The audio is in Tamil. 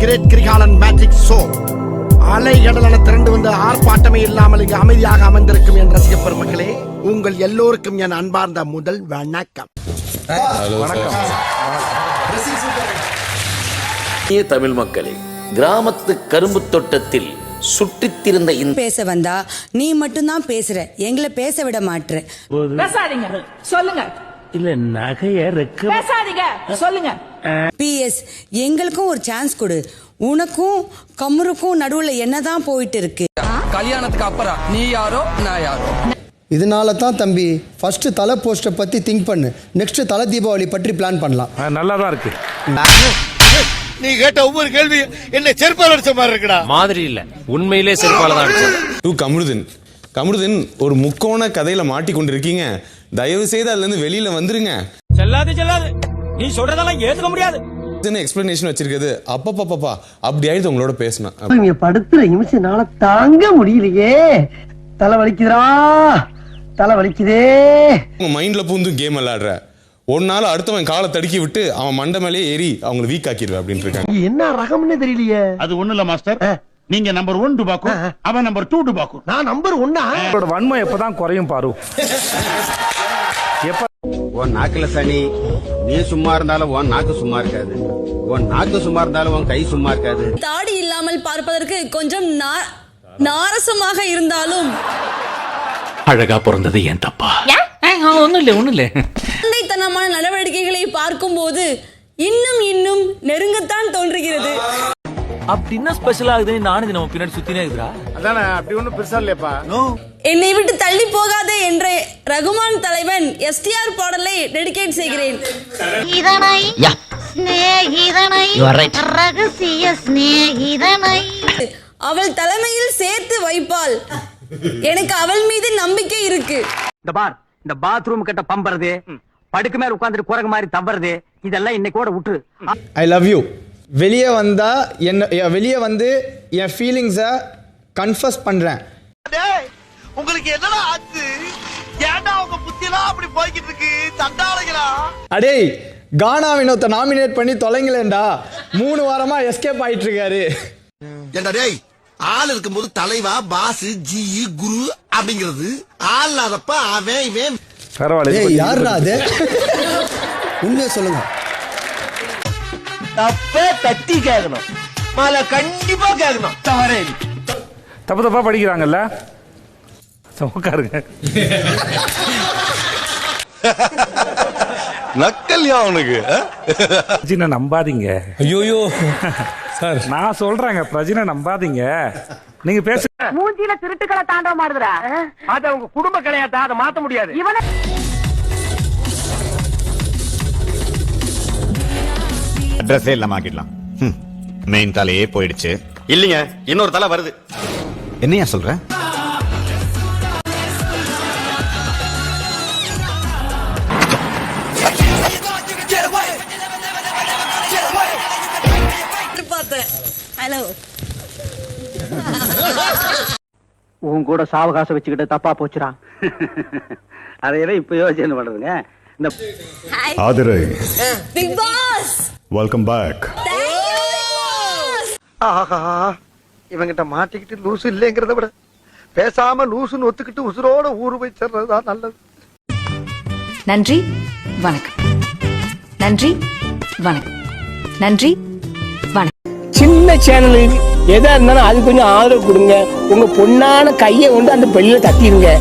Great Kirikalan magic show. அலை கடலென திரண்டு வந்து ஆர்ப்பாட்டமே இல்லாமல் இங்கு அமைதியாக அமர்ந்திருக்கும் என் ரசிக பெருமக்களே, உங்கள் எல்லோருக்கும் என் அன்பார்ந்த முதல் வணக்கம். தமிழ் மக்களே, கிராமத்து கரும்பு தோட்டத்தில் சுட்டித்திருந்த பேச வந்தா நீ மட்டும்தான் பேசுற, எங்களை பேச விட மாட்ற. பேசாதீங்க, சொல்லுங்க. இல்ல நகைய பேசாதீங்க, சொல்லுங்க. PS எங்களுக்கும் ஒரு சான்ஸ் கொடு. உனக்கும் கமருக்கும் நடுவுல என்னதான் போயிட்டு இருக்கு? கல்யாணத்துக்கு அப்புறம் நீ யாரோ நான் யாரோ. இதனால தான் தம்பி ஃபர்ஸ்ட் தலை போஸ்டை பத்தி திங்க் பண்ணு, நெக்ஸ்ட் தலை தீபாவளி பற்றி பிளான் பண்ணலாம். நல்லா தான் இருக்கு. நீ கேட்ட ஒவ்வொரு கேள்வி என்ன செருப்பால் அடிச்ச மாதிரி இருக்குடா. மாதிரி இல்ல, உண்மையிலே செருப்பால தான் அடிச்சது. கமருதீன் ஒரு முக்கோண கதையில மாட்டிக்கொண்டிருக்கீங்க. தயவு செய்து அதுல இருந்து வெளியில வந்துருங்க. செல்லாது நீ சொல்றதெல்லாம் ஏத்துக்க முடியாது. எக்ஸ்பிளனேஷன் வச்சிருக்குது. அப்பப்பா அப்படி ஆயிடுது உங்களோட பேசினா. நீங்க படுத்துற நிமிஷம்னால தாங்க முடியலையே. தலை வலிக்குதுடா, தலை வலிக்குதே. உங்க மைண்ட்ல பூந்து கேம் விளையாடுற, ஒரு நாள் அடுத்தவன் காலை தடுக்கி விட்டு அவன் மண்டை மேலே ஏறி அவங்களை வீக் ஆக்கிடுவேன் அப்படின்னு இருக்காங்க. என்ன ரகம்னு தெரியலையே. அது ஒண்ணு இல்ல மாஸ்டர், நீங்க நம்பர் 1 டுபாக்கூ, அவன் நம்பர் 2 டுபாக்கூ. நான் நம்பர் 1. வன்மம் எப்பதான் குறையும் பாரு. உன் நாக்குல சனி, நீ சும்மா இருந்தாலும் உன் நாக்கு சும்மா இருக்காது, உன் நாக்கு சும்மா இருந்தாலும் உன் கை சும்மா இருக்காது. தாடி இல்லாமல் பார்ப்பதற்கு கொஞ்சம் நாரசமாக இருந்தாலும் அழகா பிறந்தது ஏன் தப்பா? ஒண்ணும் இல்ல. தன்னைத்தனமான நடவடிக்கைகளை பார்க்கும் போது இன்னும் நெருங்கத்தான் தோன்றுகிறது. அப்படின்னா ஸ்பெஷல் ஆகுதுன்னு நானும் நம்ம பின்னாடி சுத்தினே இருக்குறா. அதானே, அப்படி ஒண்ணும் பெருசா இல்லையப்பா. என்னை விட்டு தள்ளி போகாதே என்ற ரகுமான் தலைவன் STR பாடலை டெடிகேட் செய்கிறேன். அவள் தலைமையில் சேர்த்து வைப்பாள். எனக்கு அவள் மீது நம்பிக்கை இருக்கு. இந்த பார், இந்த பாத்ரூம் கிட்ட பம்பறது, படுக்கு மேல உட்கார்ந்துட்டு குரங்கு மாதிரி தவறது, இதெல்லாம் இன்னைக்கு கூட விட்டுரு. I love you. வெளியே வந்து என் ஃபீலிங்ஸை கன்ஃபஸ் பண்றேன். உங்களுக்கு என்னடா ஆச்சு? ஏன்டா உங்க புத்தியெல்லாம் அப்படி போய்கிட்டு இருக்கு? தண்டாளைகளா? அடே, கானா வினோத்தை நாமினேட் பண்ணி தொலைங்களேண்டா. 3 வாரமா எஸ்கேப் ஆயிட்டு இருக்காரு. ஏண்டா டேய், ஆள் இருக்கும்போது தலைவா, பாஸ், ஜி, குரு அப்படிங்கிறது, ஆள் இல்லாதப்ப அவன் இவன். பரவாயில்ல. யாருடா அது? உண்மையை சொல்லுங்க. தப்ப தட்டி கேட்கணும், மாலை கண்டிப்பா கேட்கணும். தவறே தப்பா படிக்கிறாங்கல்ல, உட்காருங்க. நக்கல்யா அவனுக்கு. பிரஜினை நம்பாதீங்க. ஐயோயோ சார், நான் சொல்றேங்க, பிரஜினை நம்பாதீங்க. நீங்க பேச மூஞ்சில திருட்டுக்களை தாண்ட மாடுதுடா. அது அவங்க குடும்ப கலையாட்டா, அதை மாத்த முடியாது. அட்ரஸே இல்லாம ஆக்கிடலாம். மெயின் தலையே போயிடுச்சு. இல்லைங்க, இன்னொரு தலை வருது. என்னையா சொல்ற? ஹலோ, உன் கூட சாவகாசம் வச்சுக்கிட்டு தப்பா போச்சுடா. அதையெல்லாம் இப்ப யோசனை பண்றதுங்க. இந்த Aadhirai, big boss, welcome back. ஆஹா, இவங்கிட்ட மாட்டிக்கிட்டு லூசு இல்லைங்கிறத விட பேசாம லூசுன்னு ஒத்துக்கிட்டு உசுரோட ஊரு போய் சேர்றதுதான் நல்லது. நன்றி, வணக்கம். நன்றி, வணக்கம். நன்றி, வணக்கம். சின்ன சேனலுக்கு எதா இருந்தாலும் அது கொஞ்சம் ஆதரவு கொடுங்க. உங்க பொண்ணான கையை கொண்டு அந்த பெல்ல தட்டிடுங்க.